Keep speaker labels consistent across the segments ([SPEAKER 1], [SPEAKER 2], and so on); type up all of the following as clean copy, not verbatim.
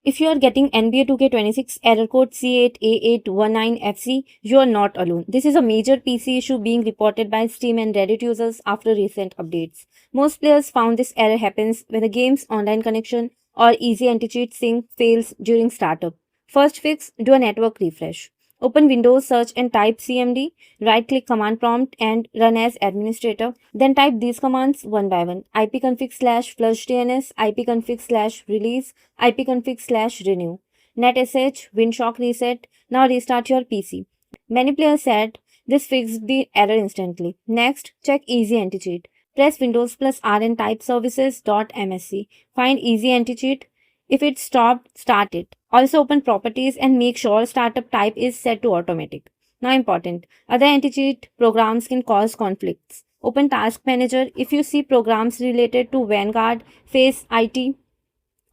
[SPEAKER 1] If you are getting NBA 2K26 error code c8a819fc, you are not alone. This is a major PC issue being reported by Steam and Reddit users after recent updates. Most players found this error happens when the game's online connection or easy anti-cheat sync fails during startup. First fix, do a network refresh. Open Windows, search and type cmd, right-click command prompt and run as administrator. Then type these commands one by one. ipconfig/flushdns, ipconfig/release, ipconfig/renew, netsh, winshock reset. Now restart your PC. Many players said this fixed the error instantly. Next, check easy anti-cheat. Press Windows plus R and type services.msc. Find easy anti-cheat. If it stopped, start it. Also open properties and make sure startup type is set to automatic. Now important, other anti-cheat programs can cause conflicts. Open Task Manager. If you see programs related to Vanguard, Face IT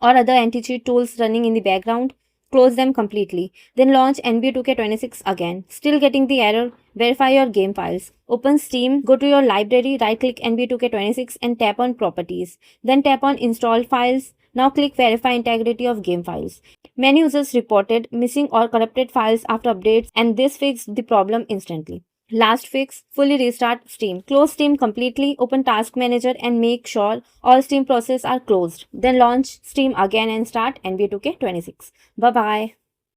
[SPEAKER 1] or other anti-cheat tools running in the background, close them completely. Then launch NBA 2K26 again. Still getting the error? Verify your game files. Open Steam, go to your library, right-click NBA 2K26 and tap on Properties. Then tap on Installed Files. Now click Verify Integrity of Game Files. Many users reported missing or corrupted files after updates, and this fixed the problem instantly. Last fix, fully restart Steam. Close Steam completely, open Task Manager and make sure all Steam processes are closed. Then launch Steam again and start NBA 2K26. Bye-bye.